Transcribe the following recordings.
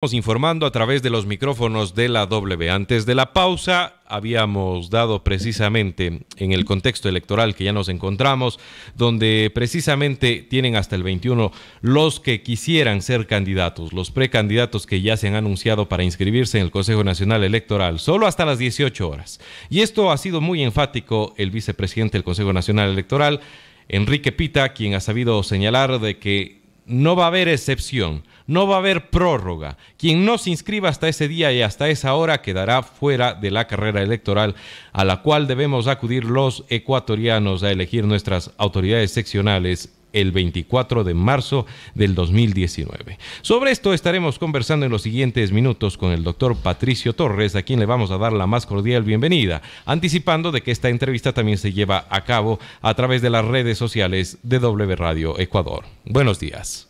Estamos informando a través de los micrófonos de la W. Antes de la pausa habíamos dado precisamente en el contexto electoral que ya nos encontramos, donde precisamente tienen hasta el 21 los que quisieran ser candidatos, los precandidatos que ya se han anunciado para inscribirse en el Consejo Nacional Electoral, solo hasta las 18 horas. Y esto ha sido muy enfático el vicepresidente del Consejo Nacional Electoral, Enrique Pita, quien ha sabido señalar de que no va a haber excepción, no va a haber prórroga. Quien no se inscriba hasta ese día y hasta esa hora quedará fuera de la carrera electoral a la cual debemos acudir los ecuatorianos a elegir nuestras autoridades seccionales el 24 de marzo del 2019. Sobre esto estaremos conversando en los siguientes minutos con el doctor Patricio Torres, a quien le vamos a dar la más cordial bienvenida, anticipando de que esta entrevista también se lleva a cabo a través de las redes sociales de W Radio Ecuador. Buenos días.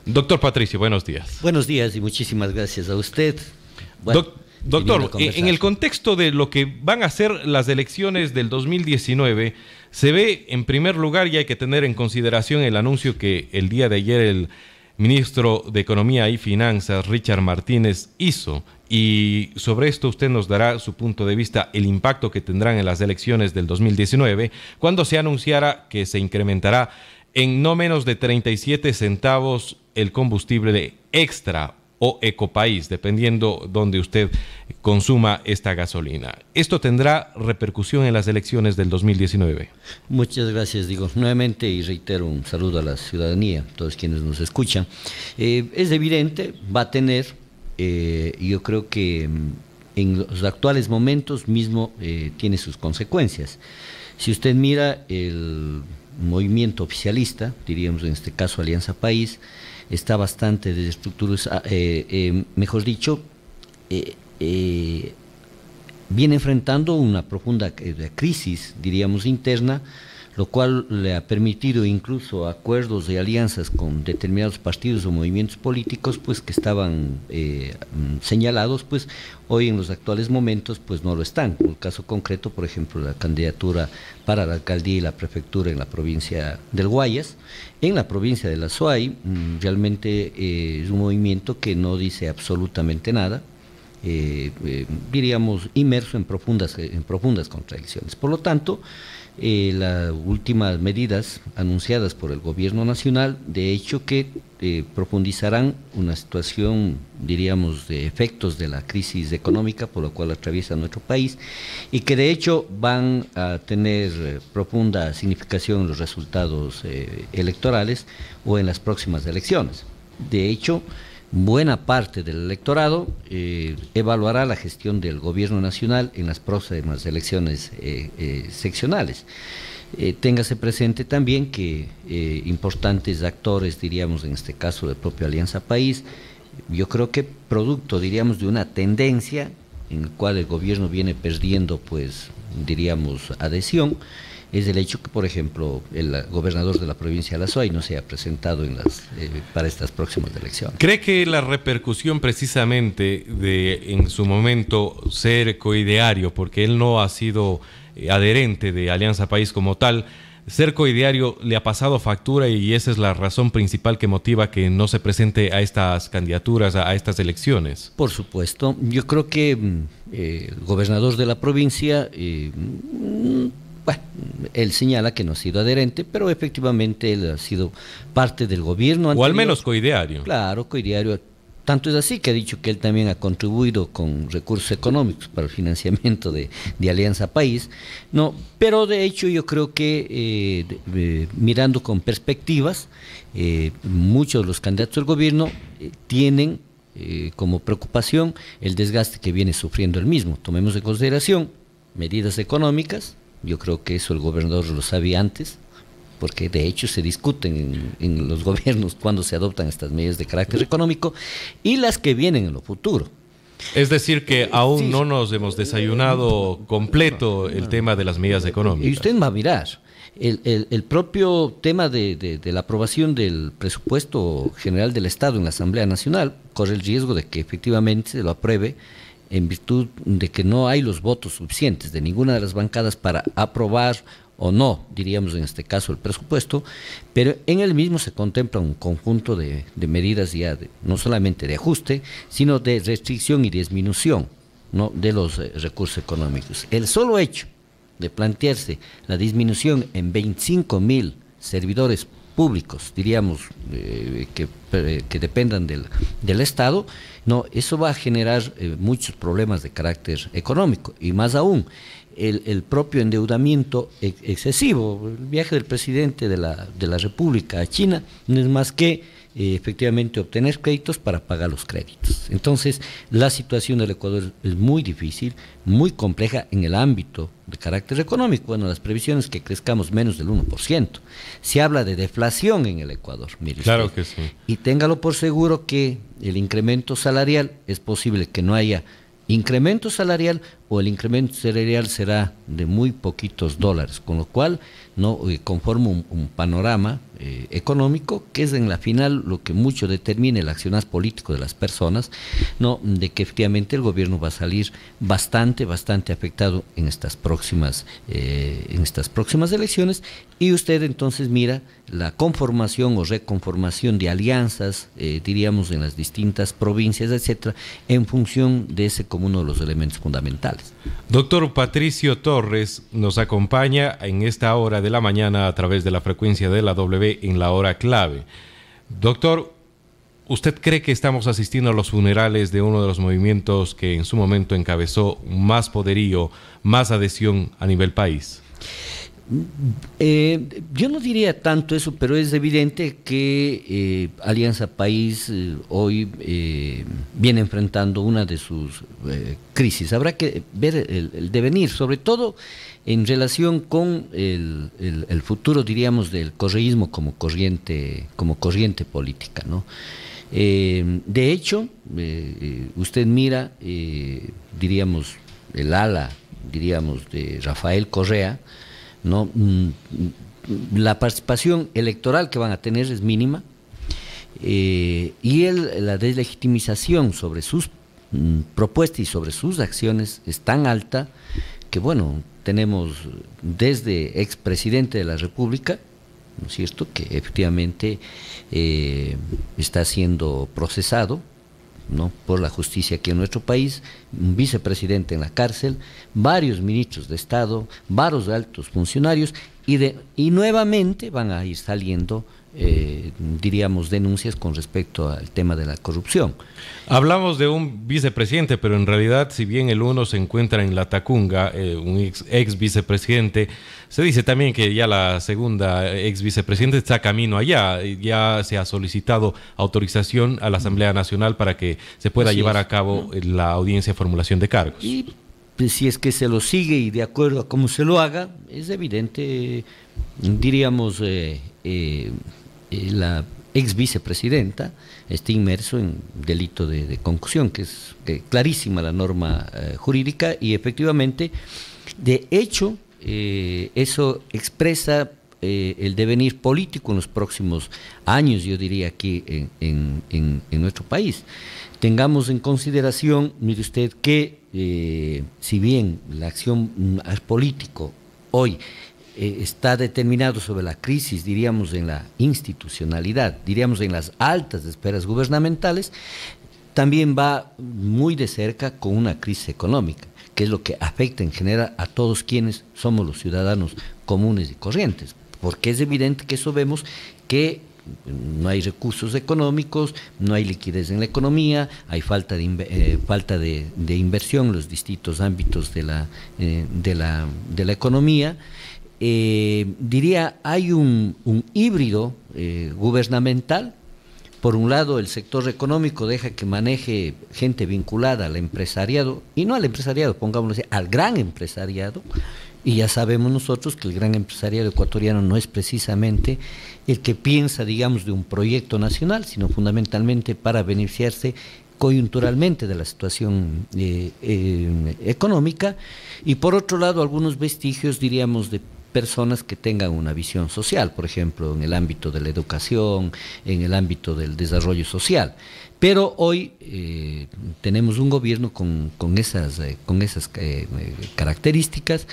Doctor Patricio, buenos días. Buenos días y muchísimas gracias a usted. Doctor, en el contexto de lo que van a ser las elecciones del 2019, se ve en primer lugar, y hay que tener en consideración el anuncio que el día de ayer el ministro de Economía y Finanzas, Richard Martínez, hizo. Y sobre esto usted nos dará su punto de vista, el impacto que tendrán en las elecciones del 2019, cuando se anunciara que se incrementará en no menos de 37 centavos el combustible extra o ecopaís, dependiendo donde usted consuma esta gasolina. ¿Esto tendrá repercusión en las elecciones del 2019? Muchas gracias, digo nuevamente y reitero un saludo a la ciudadanía, todos quienes nos escuchan. Es evidente, va a tener, yo creo que en los actuales momentos mismo tiene sus consecuencias. Si usted mira el movimiento oficialista, diríamos en este caso Alianza País, está bastante desestructurado, mejor dicho, viene enfrentando una profunda crisis, diríamos, interna, lo cual le ha permitido incluso acuerdos y alianzas con determinados partidos o movimientos políticos, pues que estaban señalados, pues hoy en los actuales momentos, pues no lo están. En el caso concreto, por ejemplo, la candidatura para la alcaldía y la prefectura en la provincia del Guayas, en la provincia de la Azuay, realmente es un movimiento que no dice absolutamente nada. Diríamos inmerso en profundas contradicciones. Por lo tanto, las últimas medidas anunciadas por el gobierno nacional, de hecho que profundizarán una situación, diríamos, de efectos de la crisis económica por la cual atraviesa nuestro país y que de hecho van a tener profunda significación en los resultados electorales o en las próximas elecciones. De hecho, buena parte del electorado evaluará la gestión del gobierno nacional en las próximas elecciones seccionales. Téngase presente también que importantes actores, diríamos en este caso del propio Alianza País, yo creo que producto, diríamos, de una tendencia en la cual el gobierno viene perdiendo, pues, diríamos, adhesión, es el hecho que, por ejemplo, el gobernador de la provincia de la Azuay no se ha presentado para estas próximas elecciones. ¿Cree que la repercusión precisamente de, en su momento, ser coideario, porque él no ha sido adherente de Alianza País como tal, ser coideario le ha pasado factura y esa es la razón principal que motiva que no se presente a estas candidaturas, a estas elecciones? Por supuesto. Yo creo que el gobernador de la provincia... Bueno, él señala que no ha sido adherente, pero efectivamente él ha sido parte del gobierno anterior. O al menos coideario. Claro, coideario. Tanto es así que ha dicho que él también ha contribuido con recursos económicos para el financiamiento de Alianza País. No, pero de hecho yo creo que mirando con perspectivas, muchos de los candidatos del gobierno tienen como preocupación el desgaste que viene sufriendo el mismo. Tomemos en consideración medidas económicas. Yo creo que eso el gobernador lo sabía antes, porque de hecho se discuten en los gobiernos cuando se adoptan estas medidas de carácter económico y las que vienen en lo futuro. Es decir, que aún no nos hemos desayunado completo el tema de las medidas económicas. Y usted va a mirar, el propio tema de la aprobación del presupuesto general del Estado en la Asamblea Nacional corre el riesgo de que efectivamente se lo apruebe en virtud de que no hay los votos suficientes de ninguna de las bancadas para aprobar o no, diríamos en este caso el presupuesto, pero en el mismo se contempla un conjunto de medidas ya no solamente de ajuste, sino de restricción y disminución, ¿no?, de los recursos económicos. El solo hecho de plantearse la disminución en 25.000 servidores públicos, diríamos, que dependan del Estado, no, eso va a generar muchos problemas de carácter económico, y más aún, el propio endeudamiento excesivo. El viaje del presidente de la República a China no es más que efectivamente obtener créditos para pagar los créditos. Entonces, la situación del Ecuador es muy difícil, muy compleja en el ámbito de carácter económico. Bueno, las previsiones es que crezcamos menos del 1%. Se habla de deflación en el Ecuador, mire claro usted. que sí. Y téngalo por seguro que el incremento salarial, es posible que no haya incremento salarial, o el incremento salarial será de muy poquitos dólares, con lo cual no conforma un panorama económico que es en la final lo que mucho determina el accionar político de las personas, no, de que efectivamente el gobierno va a salir bastante afectado en estas próximas elecciones. Y usted entonces mira la conformación o reconformación de alianzas, diríamos, en las distintas provincias, etcétera, en función de ese como uno de los elementos fundamentales. Doctor Patricio Torres nos acompaña en esta hora de la mañana a través de la frecuencia de la W en la hora clave. Doctor, ¿usted cree que estamos asistiendo a los funerales de uno de los movimientos que en su momento encabezó más poderío, más adhesión a nivel país? Yo no diría tanto eso, pero es evidente que Alianza País hoy viene enfrentando una de sus crisis. Habrá que ver el devenir, sobre todo en relación con el futuro, diríamos, del correísmo como corriente política, ¿no? De hecho, usted mira, diríamos, el ala, diríamos, de Rafael Correa, ¿no? La participación electoral que van a tener es mínima, y la deslegitimización sobre sus propuestas y sobre sus acciones es tan alta que, bueno, tenemos desde expresidente de la República, ¿no es cierto?, que efectivamente está siendo procesado, ¿no?, por la justicia aquí en nuestro país, un vicepresidente en la cárcel, varios ministros de Estado, varios altos funcionarios, y nuevamente van a ir saliendo, diríamos, denuncias con respecto al tema de la corrupción. Hablamos de un vicepresidente, pero en realidad, si bien el uno se encuentra en la Tacunga, un ex vicepresidente, se dice también que ya la segunda ex vicepresidente está camino allá. Ya se ha solicitado autorización a la Asamblea Nacional para que se pueda llevar a cabo la audiencia de formulación de cargos. Y pues, si es que se lo sigue y de acuerdo a cómo se lo haga, es evidente, diríamos, la ex vicepresidenta está inmerso en delito de concusión, que es clarísima la norma jurídica, y efectivamente, de hecho, eso expresa el devenir político en los próximos años, yo diría, aquí en nuestro país. Tengamos en consideración, mire usted, que si bien la acción político hoy está determinado sobre la crisis, diríamos, en la institucionalidad, diríamos, en las altas esferas gubernamentales, también va muy de cerca con una crisis económica, que es lo que afecta en general a todos quienes somos los ciudadanos comunes y corrientes, porque es evidente que eso vemos que no hay recursos económicos, no hay liquidez en la economía, hay falta de inversión en los distintos ámbitos de la economía. Diría, hay un híbrido gubernamental. Por un lado, el sector económico deja que maneje gente vinculada al empresariado, y no al empresariado, pongámoslo así, al gran empresariado, y ya sabemos nosotros que el gran empresariado ecuatoriano no es precisamente el que piensa, digamos, de un proyecto nacional, sino fundamentalmente para beneficiarse coyunturalmente de la situación económica, y por otro lado algunos vestigios, diríamos, de personas que tengan una visión social, por ejemplo, en el ámbito de la educación, en el ámbito del desarrollo social. Pero hoy tenemos un gobierno con esas características,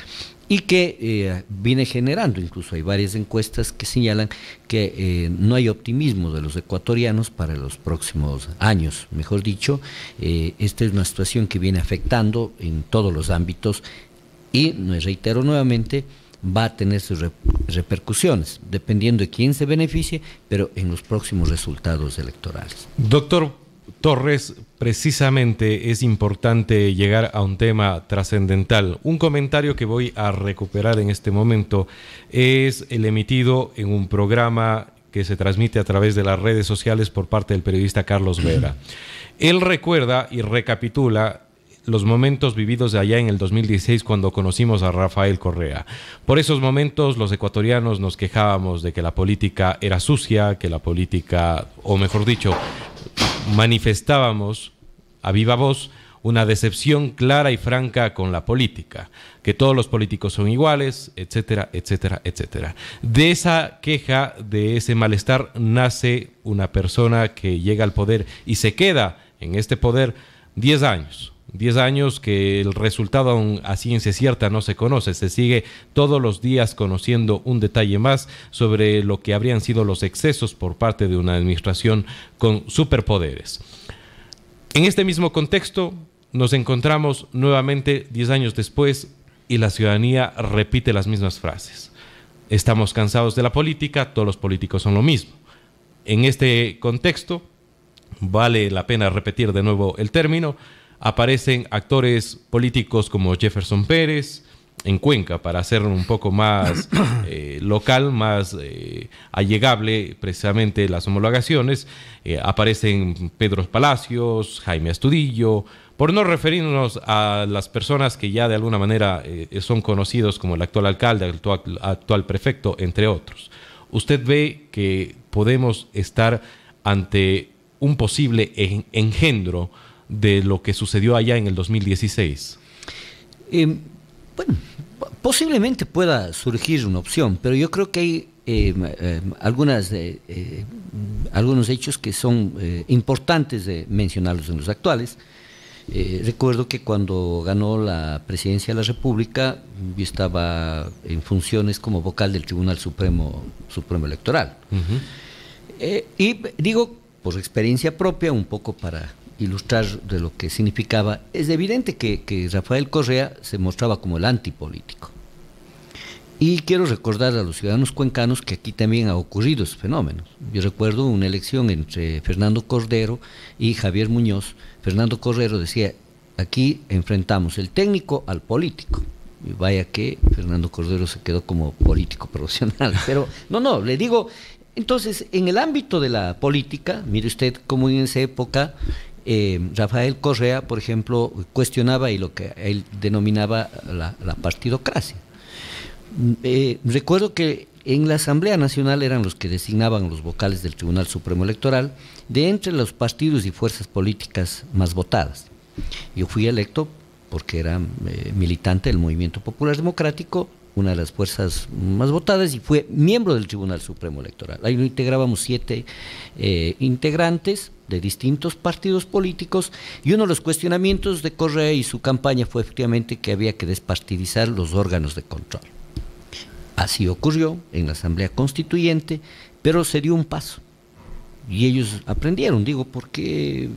y que viene generando, incluso hay varias encuestas que señalan que no hay optimismo de los ecuatorianos para los próximos años. Mejor dicho, esta es una situación que viene afectando en todos los ámbitos y, reitero nuevamente, va a tener sus repercusiones, dependiendo de quién se beneficie, pero en los próximos resultados electorales. Doctor Torres, precisamente es importante llegar a un tema trascendental. Un comentario que voy a recuperar en este momento es el emitido en un programa que se transmite a través de las redes sociales por parte del periodista Carlos Vera. Él recuerda y recapitula los momentos vividos de allá en el 2016 cuando conocimos a Rafael Correa. Por esos momentos los ecuatorianos nos quejábamos de que la política era sucia, que la política, o mejor dicho, manifestábamos a viva voz una decepción clara y franca con la política, que todos los políticos son iguales, etcétera, etcétera, etcétera. De esa queja, de ese malestar, nace una persona que llega al poder y se queda en este poder 10 años. 10 años que el resultado aún a ciencia cierta no se conoce, se sigue todos los días conociendo un detalle más sobre lo que habrían sido los excesos por parte de una administración con superpoderes. En este mismo contexto nos encontramos nuevamente 10 años después y la ciudadanía repite las mismas frases. Estamos cansados de la política, todos los políticos son lo mismo. En este contexto, vale la pena repetir de nuevo el término, aparecen actores políticos como Jefferson Pérez en Cuenca, para hacerlo un poco más local, más allegable precisamente las homologaciones. Aparecen Pedro Palacios, Jaime Astudillo, por no referirnos a las personas que ya de alguna manera son conocidos como el actual alcalde, el actual prefecto, entre otros. ¿Usted ve que podemos estar ante un posible engendro de lo que sucedió allá en el 2016? Bueno, posiblemente pueda surgir una opción, pero yo creo que hay algunos hechos que son importantes de mencionarlos en los actuales. Recuerdo que cuando ganó la presidencia de la República, yo estaba en funciones como vocal del Tribunal Supremo Electoral. Y digo, por experiencia propia, un poco para ilustrar de lo que significaba, es evidente que Rafael Correa se mostraba como el antipolítico. Y quiero recordar a los ciudadanos cuencanos que aquí también ha ocurrido esos fenómenos. Yo recuerdo una elección entre Fernando Cordero y Javier Muñoz. Fernando Cordero decía, aquí enfrentamos el técnico al político. Y vaya que Fernando Cordero se quedó como político profesional. Pero no, le digo, entonces, en el ámbito de la política, mire usted cómo en esa época Rafael Correa, por ejemplo, cuestionaba y lo que él denominaba la partidocracia. Recuerdo que en la Asamblea Nacional eran los que designaban los vocales del Tribunal Supremo Electoral de entre los partidos y fuerzas políticas más votadas. Yo fui electo porque era militante del Movimiento Popular Democrático, una de las fuerzas más votadas, y fue miembro del Tribunal Supremo Electoral. Ahí lo integrábamos 7 integrantes de distintos partidos políticos, y uno de los cuestionamientos de Correa y su campaña fue efectivamente que había que despartidizar los órganos de control. Así ocurrió en la Asamblea Constituyente, pero se dio un paso. Y ellos aprendieron, digo, porque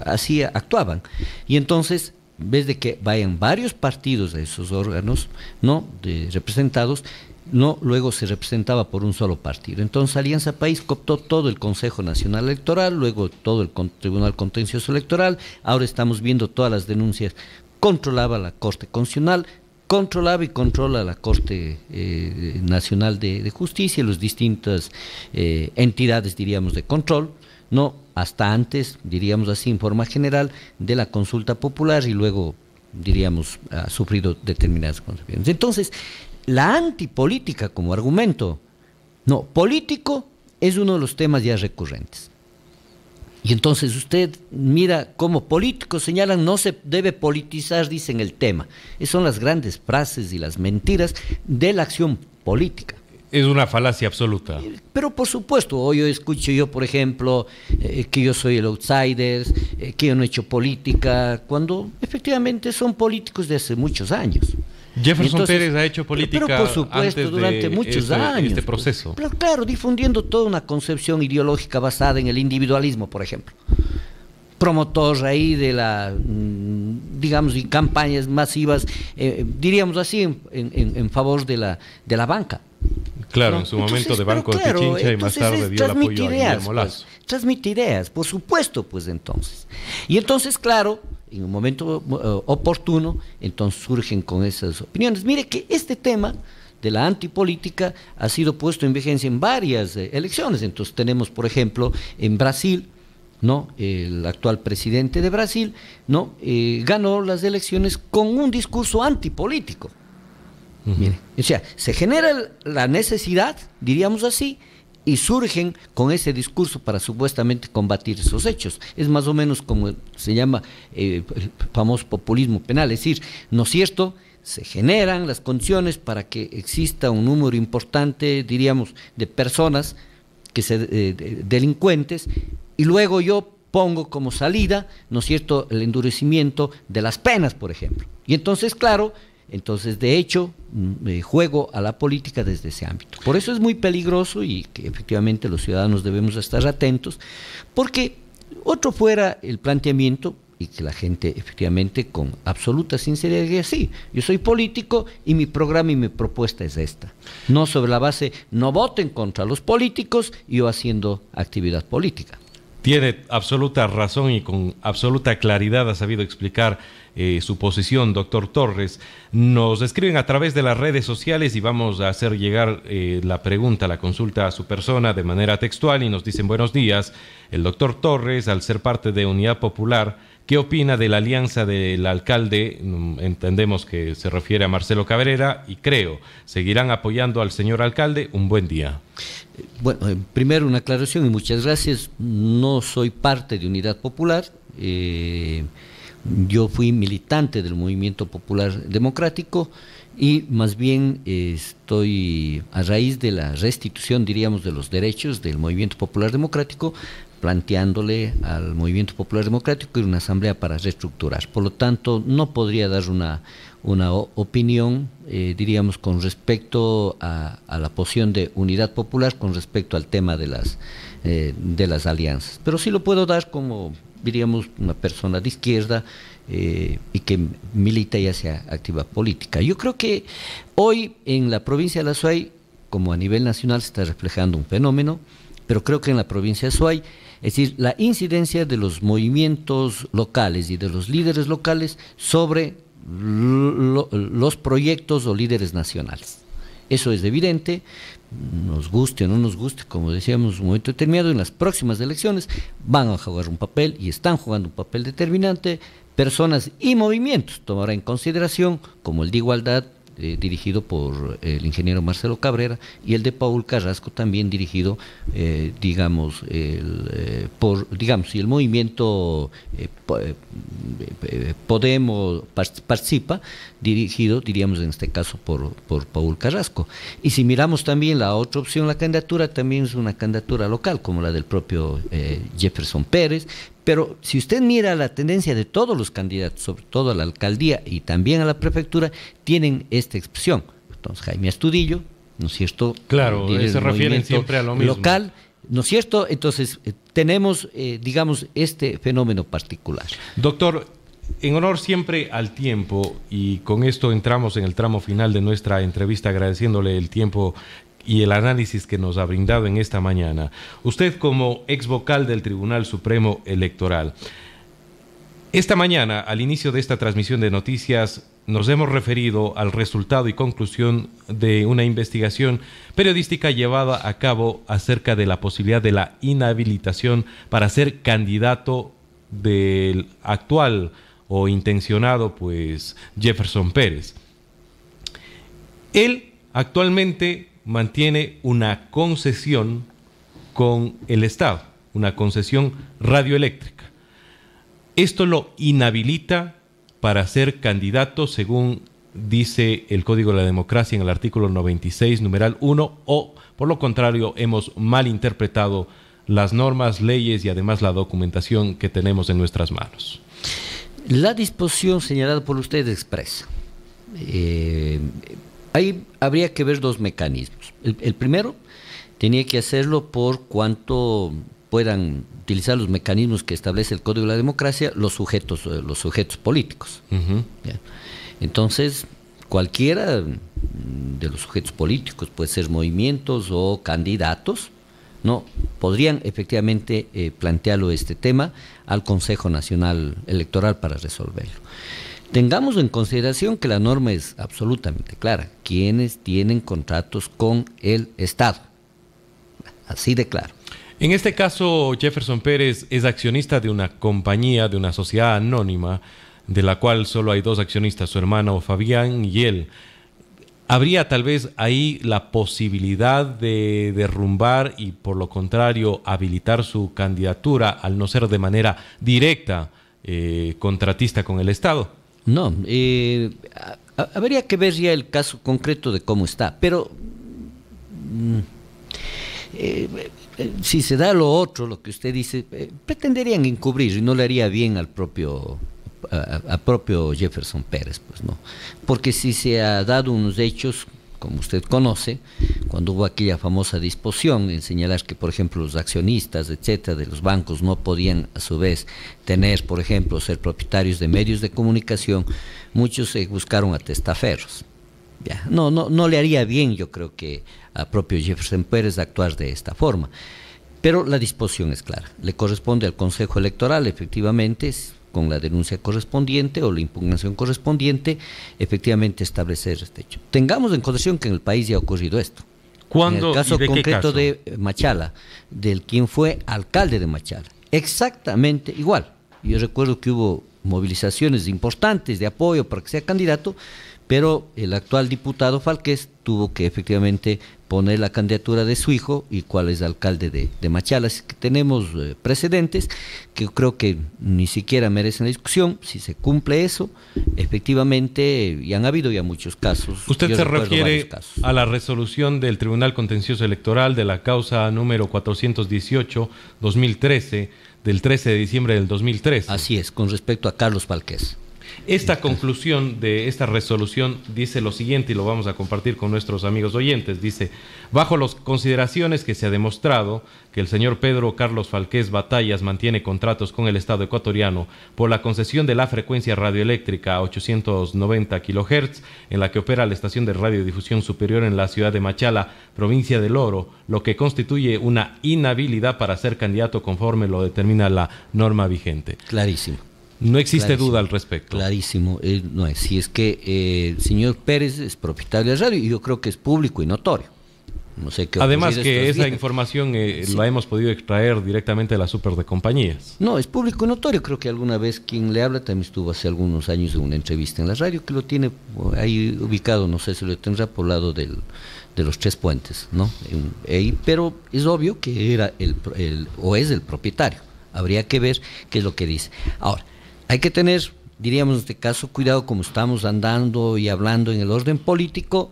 así actuaban. Y entonces, en vez de que vayan varios partidos de esos órganos, ¿no?, de representados, no, luego se representaba por un solo partido. Entonces Alianza País cooptó todo el Consejo Nacional Electoral, luego todo el Tribunal Contencioso Electoral, ahora estamos viendo todas las denuncias, controlaba la Corte Constitucional, controlaba y controla la Corte Nacional de Justicia, las distintas entidades, diríamos, de control, no hasta antes, diríamos así, en forma general, de la consulta popular, y luego, diríamos, ha sufrido determinadas consecuencias. Entonces, la antipolítica como argumento, no, político es uno de los temas ya recurrentes. Y entonces usted mira cómo políticos señalan, no se debe politizar, dicen, el tema. Esas son las grandes frases y las mentiras de la acción política. Es una falacia absoluta. Pero por supuesto, hoy yo escucho por ejemplo, que yo soy el outsider, que yo no he hecho política, cuando efectivamente son políticos de hace muchos años. Jefferson Pérez ha hecho política pero por supuesto, antes durante muchos años. Este proceso. Pero claro, difundiendo toda una concepción ideológica basada en el individualismo, por ejemplo. Promotor ahí de digamos, y campañas masivas, diríamos así, en favor de la banca. Claro, ¿no? en su momento Entonces, de Banco de claro, Pichincha y más tarde dio el apoyo a Guillermo Lasso. Transmite ideas, por supuesto, pues entonces. Y entonces, claro, en un momento oportuno, entonces surgen con esas opiniones. Mire que este tema de la antipolítica ha sido puesto en vigencia en varias elecciones. Entonces tenemos, por ejemplo, en Brasil, ¿no? El actual presidente de Brasil, ¿no? Ganó las elecciones con un discurso antipolítico. Mire, o sea, se genera la necesidad, diríamos así, y surgen con ese discurso para supuestamente combatir esos hechos. Es más o menos como se llama el famoso populismo penal, es decir, ¿no es cierto?, se generan las condiciones para que exista un número importante, diríamos, de personas, delincuentes, y luego yo pongo como salida, ¿no es cierto?, el endurecimiento de las penas, por ejemplo. Y entonces, claro, de hecho, juego a la política desde ese ámbito. Por eso es muy peligroso y que efectivamente los ciudadanos debemos estar atentos, porque otro fuera el planteamiento y que la gente efectivamente con absoluta sinceridad diga, sí, yo soy político y mi programa y mi propuesta es esta. No sobre la base, no voten contra los políticos y yo haciendo actividad política. Tiene absoluta razón y con absoluta claridad ha sabido explicar su posición, doctor Torres. Nos escriben a través de las redes sociales y vamos a hacer llegar la pregunta, la consulta a su persona de manera textual y nos dicen: buenos días, el doctor Torres, al ser parte de Unidad Popular, ¿qué opina de la alianza del alcalde? Entendemos que se refiere a Marcelo Cabrera y creo, ¿seguirán apoyando al señor alcalde? Un buen día. Bueno, primero una aclaración y muchas gracias. No soy parte de Unidad Popular. Yo fui militante del Movimiento Popular Democrático y más bien estoy a raíz de la restitución, diríamos, de los derechos del Movimiento Popular Democrático, planteándole al Movimiento Popular Democrático ir a una asamblea para reestructurar. Por lo tanto, no podría dar una opinión, diríamos, con respecto a la posición de Unidad Popular con respecto al tema de las alianzas. Pero sí lo puedo dar como, diríamos, una persona de izquierda y que milita y hace actividad política. Yo creo que hoy en la provincia de la Suay, como a nivel nacional, se está reflejando un fenómeno, pero creo que en la provincia de Suay, es decir, la incidencia de los movimientos locales y de los líderes locales sobre los proyectos o líderes nacionales. Eso es evidente, nos guste o no nos guste, como decíamos en un momento determinado, en las próximas elecciones van a jugar un papel y están jugando un papel determinante, personas y movimientos tomará en consideración, como el de Igualdad, dirigido por el ingeniero Marcelo Cabrera, y el de Paul Carrasco, también dirigido, digamos, si el movimiento Podemos participa, dirigido, diríamos en este caso, por Paul Carrasco. Y si miramos también la otra opción, la candidatura también es una candidatura local, como la del propio Jefferson Pérez. Pero si usted mira la tendencia de todos los candidatos, sobre todo a la alcaldía y también a la prefectura, tienen esta expresión. Entonces, Jaime Astudillo, ¿no es cierto? Claro, se refieren siempre a lo mismo. Local, ¿no es cierto? Entonces, tenemos, digamos, este fenómeno particular. Doctor, en honor siempre al tiempo, y con esto entramos en el tramo final de nuestra entrevista, agradeciéndole el tiempo y el análisis que nos ha brindado en esta mañana. Usted, como ex vocal del Tribunal Supremo Electoral, esta mañana, al inicio de esta transmisión de noticias, nos hemos referido al resultado y conclusión de una investigación periodística llevada a cabo acerca de la posibilidad de la inhabilitación para ser candidato del actual o intencionado, pues, Jefferson Pérez. Él actualmente mantiene una concesión con el Estado, una concesión radioeléctrica. Esto lo inhabilita para ser candidato, según dice el Código de la Democracia en el artículo 96, numeral 1, o por lo contrario hemos malinterpretado las normas, leyes y además la documentación que tenemos en nuestras manos. La disposición señalada por usted expresa Ahí habría que ver dos mecanismos. El primero tenía que hacerlo por cuanto puedan utilizar los mecanismos que establece el Código de la Democracia los sujetos políticos. ¿Ya? Entonces, cualquiera de los sujetos políticos, puede ser movimientos o candidatos, no podrían efectivamente plantearlo este tema al Consejo Nacional Electoral para resolverlo. Tengamos en consideración que la norma es absolutamente clara: quienes tienen contratos con el Estado, así de claro. En este caso, Jefferson Pérez es accionista de una compañía, de una sociedad anónima, de la cual solo hay dos accionistas, su hermano Fabián y él. ¿Habría tal vez ahí la posibilidad de derrumbar y, por lo contrario, habilitar su candidatura al no ser de manera directa contratista con el Estado? No, habría que ver ya el caso concreto de cómo está, pero si se da lo otro, lo que usted dice, pretenderían encubrir y no le haría bien al propio Jefferson Pérez, pues no, porque si se ha dado unos hechos, como usted conoce, cuando hubo aquella famosa disposición en señalar que, por ejemplo, los accionistas, etcétera, de los bancos no podían a su vez tener, por ejemplo, ser propietarios de medios de comunicación, muchos buscaron a testaferros. Ya, no le haría bien, yo creo, que a propio Jefferson Pérez actuar de esta forma, pero la disposición es clara, le corresponde al Consejo Electoral, efectivamente, con la denuncia correspondiente o la impugnación correspondiente, efectivamente establecer este hecho. Tengamos en consideración que en el país ya ha ocurrido esto. ¿Cuándo? En el caso ¿Y de concreto qué caso? de Machala, del quien fue alcalde de Machala, exactamente igual. Yo recuerdo que hubo movilizaciones importantes de apoyo para que sea candidato, pero el actual diputado Falqués tuvo que efectivamente poner la candidatura de su hijo, y cuál es alcalde de Machala. Así que tenemos precedentes que creo que ni siquiera merecen la discusión. Si se cumple eso, efectivamente, y han habido ya muchos casos. Usted se refiere a la resolución del Tribunal Contencioso Electoral de la causa número 418-2013, del 13 de diciembre del 2013. Así es, con respecto a Carlos Falqués. Esta conclusión de esta resolución dice lo siguiente, y lo vamos a compartir con nuestros amigos oyentes. Dice: bajo las consideraciones que se ha demostrado que el señor Pedro Carlos Falqués Batallas mantiene contratos con el Estado ecuatoriano por la concesión de la frecuencia radioeléctrica a 890 kHz, en la que opera la estación de radiodifusión superior en la ciudad de Machala, provincia del Oro, lo que constituye una inhabilidad para ser candidato conforme lo determina la norma vigente. Clarísimo. No existe duda al respecto. Clarísimo, no es. Si es que el señor Pérez es propietario de la radio, y yo creo que es público y notorio. No sé qué. Además que esa información sí, la hemos podido extraer directamente de las super de compañías. No, es público y notorio. Creo que alguna vez quien le habla también estuvo hace algunos años en una entrevista en la radio, que lo tiene ahí ubicado, no sé si lo tendrá por el lado de los Tres Puentes, ¿no? Pero es obvio que era o es el propietario. Habría que ver qué es lo que dice. Ahora, hay que tener, diríamos en este caso, cuidado como estamos andando y hablando en el orden político,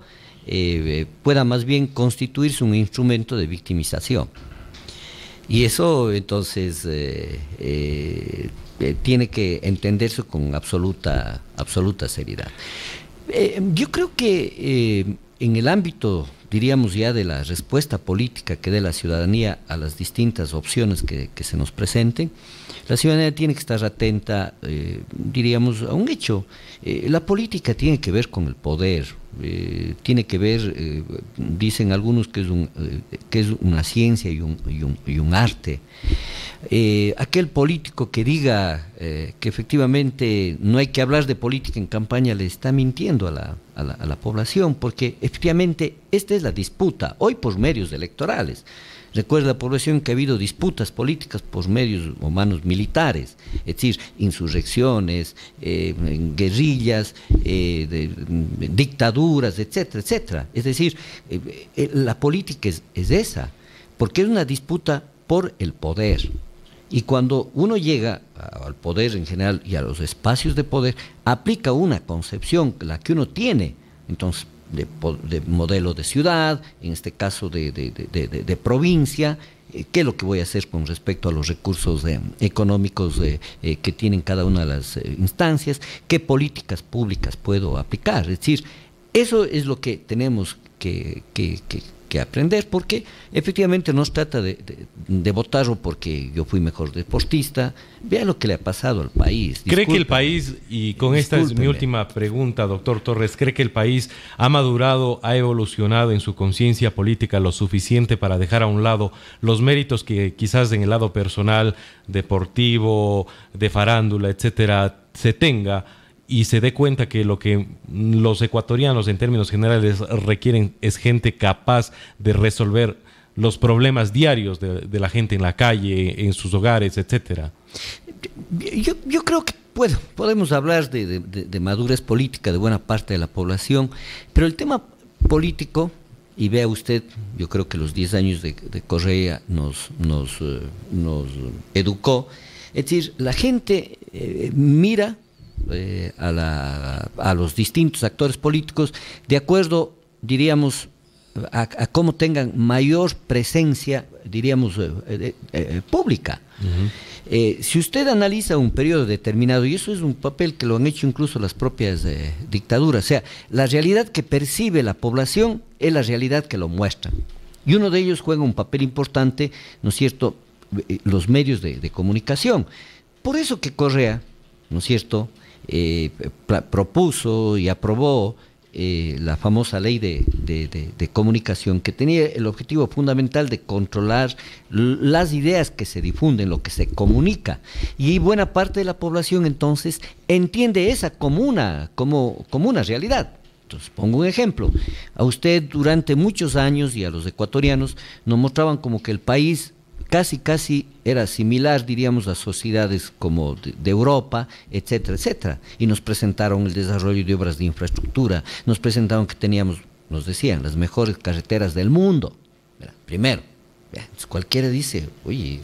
pueda más bien constituirse un instrumento de victimización. Y eso entonces tiene que entenderse con absoluta seriedad. Yo creo que en el ámbito, diríamos ya, de la respuesta política que dé la ciudadanía a las distintas opciones que se nos presenten, la ciudadanía tiene que estar atenta, diríamos, a un hecho. La política tiene que ver con el poder, tiene que ver, dicen algunos que es una ciencia y un arte. Aquel político que diga que efectivamente no hay que hablar de política en campaña le está mintiendo a la población, porque efectivamente esta es la disputa hoy por medios electorales. Recuerda la población que ha habido disputas políticas por medios o manos militares, es decir, insurrecciones, guerrillas, dictaduras, etcétera, etcétera. Es decir, la política es esa, porque es una disputa por el poder. Y cuando uno llega al poder en general y a los espacios de poder, aplica una concepción, la que uno tiene. Entonces, de modelo de ciudad, en este caso de provincia. ¿Qué es lo que voy a hacer con respecto a los recursos económicos que tienen cada una de las instancias? ¿Qué políticas públicas puedo aplicar? Es decir, eso es lo que tenemos que aprender, porque efectivamente no se trata de votarlo porque yo fui mejor deportista. Vea lo que le ha pasado al país. ¿Cree que el país, y con esta es mi última pregunta, doctor Torres, cree que el país ha madurado, ha evolucionado en su conciencia política lo suficiente para dejar a un lado los méritos que quizás en el lado personal, deportivo, de farándula, etcétera, se tenga, y se dé cuenta que lo que los ecuatorianos en términos generales requieren es gente capaz de resolver los problemas diarios de la gente en la calle, en sus hogares, etcétera? Yo creo que podemos hablar de madurez política de buena parte de la población, pero el tema político, y vea usted, yo creo que los 10 años de Correa nos educó, es decir, la gente mira a los distintos actores políticos de acuerdo, diríamos, a cómo tengan mayor presencia, diríamos, pública. Uh-huh. Si usted analiza un periodo determinado, y eso es un papel que lo han hecho incluso las propias dictaduras, o sea, la realidad que percibe la población es la realidad que lo muestra. Y uno de ellos juega un papel importante, ¿no es cierto?, los medios de comunicación. Por eso que Correa, ¿no es cierto?, propuso y aprobó la famosa ley de comunicación, que tenía el objetivo fundamental de controlar las ideas que se difunden, lo que se comunica, y buena parte de la población entonces entiende esa como una realidad. Entonces, pongo un ejemplo. A usted durante muchos años y a los ecuatorianos nos mostraban como que el país casi era similar, diríamos, a sociedades como de Europa, etcétera, etcétera. Y nos presentaron el desarrollo de obras de infraestructura, nos presentaron que teníamos, nos decían, las mejores carreteras del mundo. Primero, cualquiera dice, oye,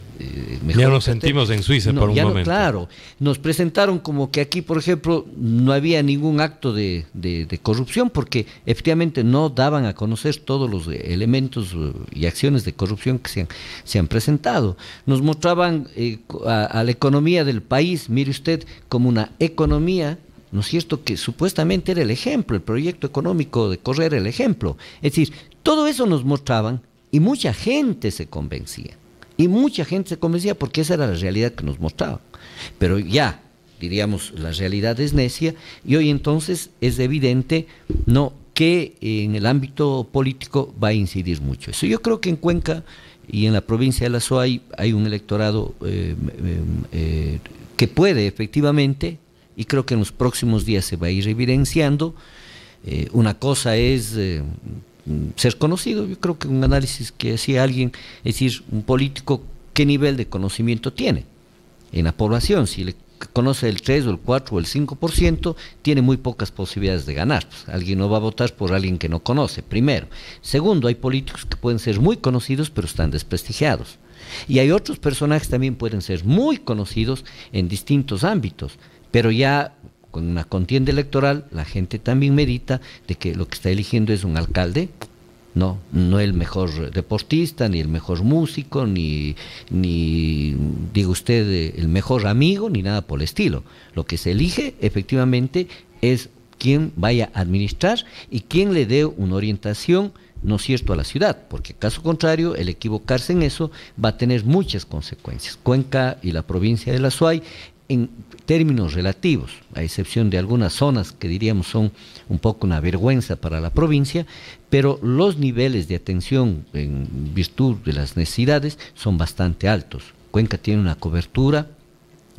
mejor. Ya nos sentimos en Suiza por un momento. Claro, nos presentaron como que aquí, por ejemplo, no había ningún acto de corrupción, porque efectivamente no daban a conocer todos los elementos y acciones de corrupción que se han presentado. Nos mostraban a la economía del país, mire usted, como una economía, ¿no es cierto?, que supuestamente era el ejemplo, el proyecto económico de Correa era el ejemplo. Es decir, todo eso nos mostraban. Y mucha gente se convencía. Porque esa era la realidad que nos mostraban. Pero ya, diríamos, la realidad es necia, y hoy entonces es evidente que en el ámbito político va a incidir mucho eso. Yo creo que en Cuenca y en la provincia de la SOAI hay un electorado que puede efectivamente, y creo que en los próximos días se va a ir evidenciando. Una cosa es ser conocido. Yo creo que un análisis que hacía alguien, es decir, un político, ¿qué nivel de conocimiento tiene en la población? Si le conoce el 3 o el 4 o el 5%, tiene muy pocas posibilidades de ganar. Pues alguien no va a votar por alguien que no conoce, primero. Segundo, hay políticos que pueden ser muy conocidos pero están desprestigiados. Y hay otros personajes que también pueden ser muy conocidos en distintos ámbitos, pero ya con una contienda electoral la gente también medita de que lo que está eligiendo es un alcalde, no el mejor deportista, ni el mejor músico, ni diga usted el mejor amigo, ni nada por el estilo. Lo que se elige efectivamente es quien vaya a administrar y quien le dé una orientación, ¿no es cierto?, a la ciudad, porque caso contrario, el equivocarse en eso va a tener muchas consecuencias. Cuenca y la provincia de la SOAI, en términos relativos, a excepción de algunas zonas que diríamos son un poco una vergüenza para la provincia, pero los niveles de atención en virtud de las necesidades son bastante altos. Cuenca tiene una cobertura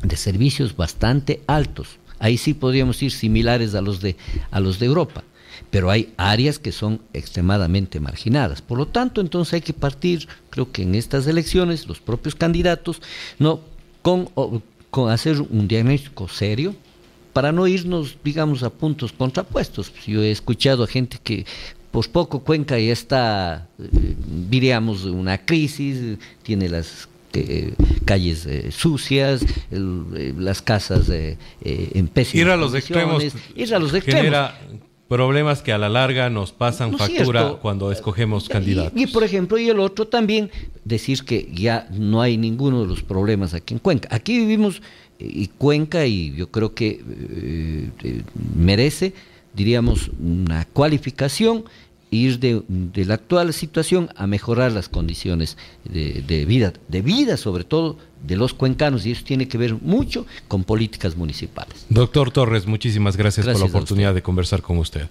de servicios bastante altos. Ahí sí podríamos ir similares a los de Europa, pero hay áreas que son extremadamente marginadas. Por lo tanto, entonces hay que partir, creo que en estas elecciones, los propios candidatos, con hacer un diagnóstico serio, para no irnos, digamos, a puntos contrapuestos. Yo he escuchado a gente que por poco Cuenca ya está, diríamos, una crisis, tiene las calles sucias, las casas en pésimas condiciones. Ir a los extremos genera problemas que a la larga nos pasan ¿No es factura cierto? cuando escogemos candidatos. Y, por ejemplo, y el otro también, decir que ya no hay ninguno de los problemas aquí en Cuenca. Aquí vivimos, y Cuenca, y yo creo que merece, diríamos, una cualificación, ir de la actual situación a mejorar las condiciones de vida sobre todo de los cuencanos, y eso tiene que ver mucho con políticas municipales. Doctor Torres, muchísimas gracias por la Gracias a oportunidad usted. de conversar con usted.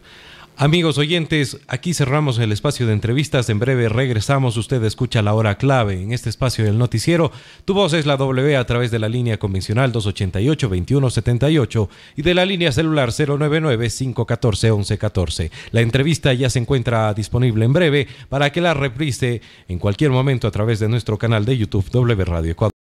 Amigos oyentes, aquí cerramos el espacio de entrevistas. En breve regresamos. Usted escucha La Hora Clave en este espacio del noticiero. Tu voz es la W a través de la línea convencional 288-2178 y de la línea celular 099-514-1114. La entrevista ya se encuentra disponible en breve para que la reprise en cualquier momento a través de nuestro canal de YouTube W Radio Ecuador.